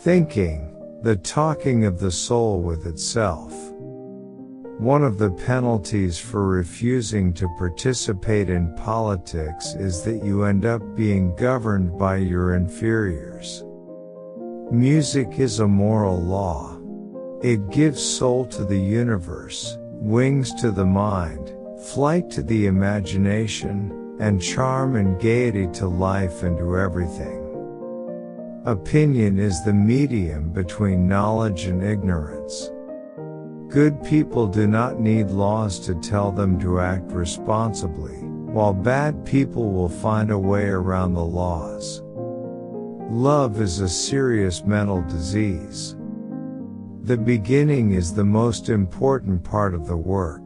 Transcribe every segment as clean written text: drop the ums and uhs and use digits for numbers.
Thinking, the talking of the soul with itself. One of the penalties for refusing to participate in politics is that you end up being governed by your inferiors. Music is a moral law. It gives soul to the universe, wings to the mind, flight to the imagination, and charm and gaiety to life and to everything. Opinion is the medium between knowledge and ignorance. Good people do not need laws to tell them to act responsibly, while bad people will find a way around the laws. Love is a serious mental disease. The beginning is the most important part of the work.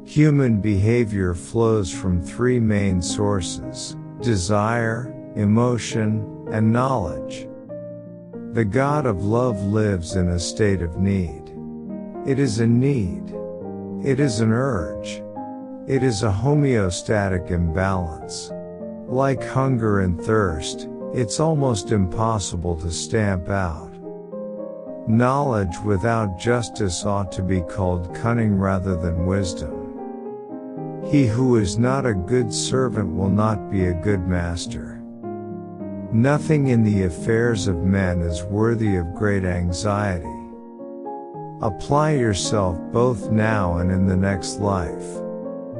Human behavior flows from three main sources: desire, emotion, and knowledge. The God of love lives in a state of need. It is a need. It is an urge. It is a homeostatic imbalance. Like hunger and thirst, it's almost impossible to stamp out. Knowledge without justice ought to be called cunning rather than wisdom. He who is not a good servant will not be a good master. Nothing in the affairs of men is worthy of great anxiety. Apply yourself both now and in the next life.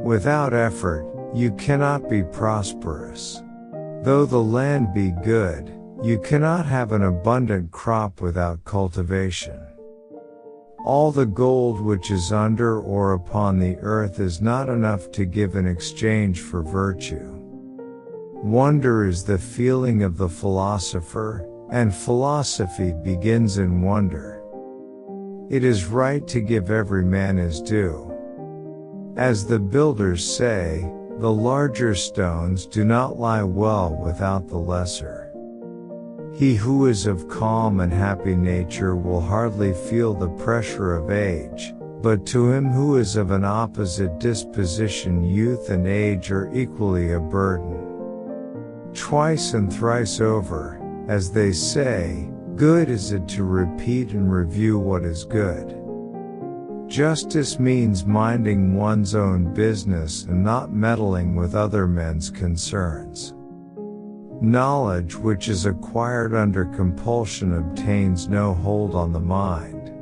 Without effort, you cannot be prosperous. Though the land be good, you cannot have an abundant crop without cultivation. All the gold which is under or upon the earth is not enough to give in exchange for virtue. Wonder is the feeling of the philosopher, and philosophy begins in wonder. It is right to give every man his due. As the builders say, the larger stones do not lie well without the lesser. He who is of calm and happy nature will hardly feel the pressure of age, but to him who is of an opposite disposition youth and age are equally a burden. Twice and thrice over, as they say, good is it to repeat and review what is good. Justice means minding one's own business and not meddling with other men's concerns. Knowledge which is acquired under compulsion obtains no hold on the mind.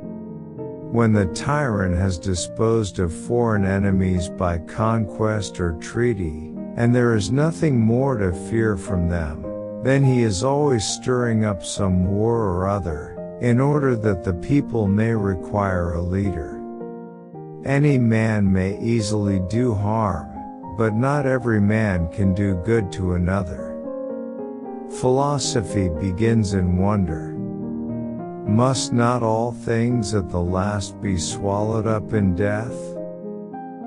When the tyrant has disposed of foreign enemies by conquest or treaty, and there is nothing more to fear from them, then he is always stirring up some war or other, in order that the people may require a leader. Any man may easily do harm, but not every man can do good to another. Philosophy begins in wonder. Must not all things at the last be swallowed up in death?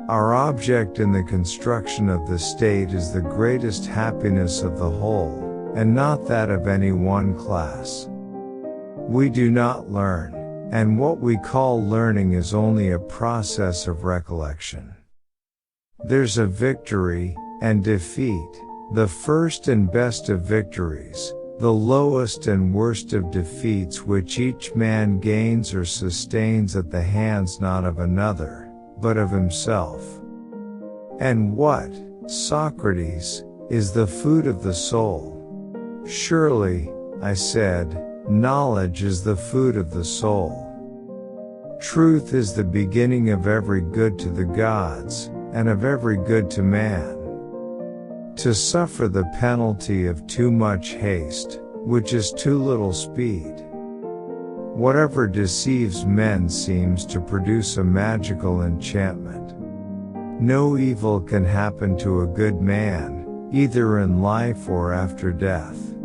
Our object in the construction of the state is the greatest happiness of the whole, and not that of any one class. We do not learn, and what we call learning is only a process of recollection. There's a victory, and defeat, the first and best of victories, the lowest and worst of defeats which each man gains or sustains at the hands not of another, but of himself. And what, Socrates, is the food of the soul? Surely, I said, knowledge is the food of the soul. Truth is the beginning of every good to the gods, and of every good to man. To suffer the penalty of too much haste, which is too little speed. Whatever deceives men seems to produce a magical enchantment. No evil can happen to a good man, either in life or after death.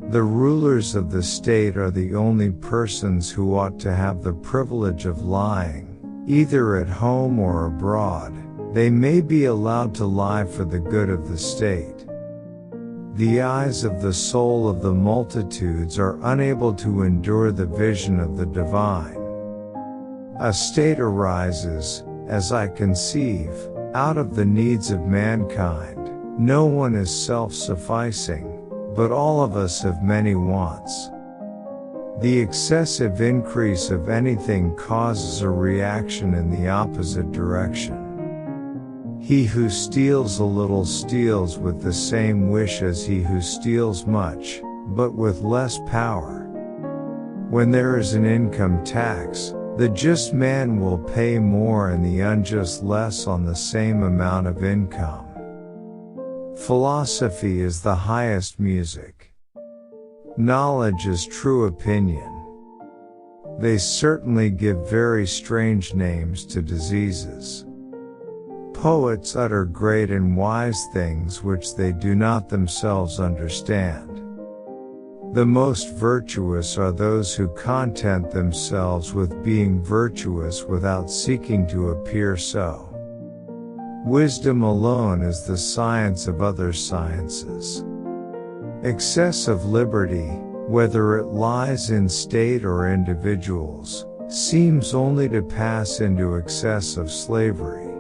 The rulers of the state are the only persons who ought to have the privilege of lying, either at home or abroad. They may be allowed to lie for the good of the state. The eyes of the soul of the multitudes are unable to endure the vision of the divine. A state arises, as I conceive, out of the needs of mankind. No one is self-sufficing, but all of us have many wants. The excessive increase of anything causes a reaction in the opposite direction. He who steals a little steals with the same wish as he who steals much, but with less power. When there is an income tax, the just man will pay more and the unjust less on the same amount of income. Philosophy is the highest music. Knowledge is true opinion. They certainly give very strange names to diseases. Poets utter great and wise things which they do not themselves understand. The most virtuous are those who content themselves with being virtuous without seeking to appear so. Wisdom alone is the science of other sciences. Excess of liberty, whether it lies in state or individuals, seems only to pass into excess of slavery.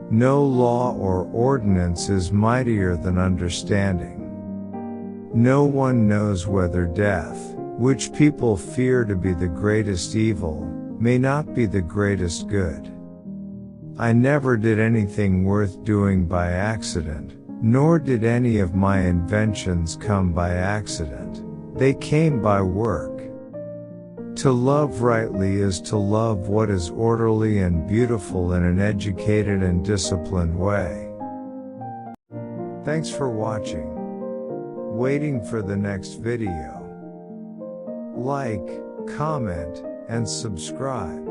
No law or ordinance is mightier than understanding. No one knows whether death, which people fear to be the greatest evil, may not be the greatest good. I never did anything worth doing by accident, nor did any of my inventions come by accident. They came by work. To love rightly is to love what is orderly and beautiful in an educated and disciplined way. Thanks for watching. Waiting for the next video. Like, comment, and subscribe.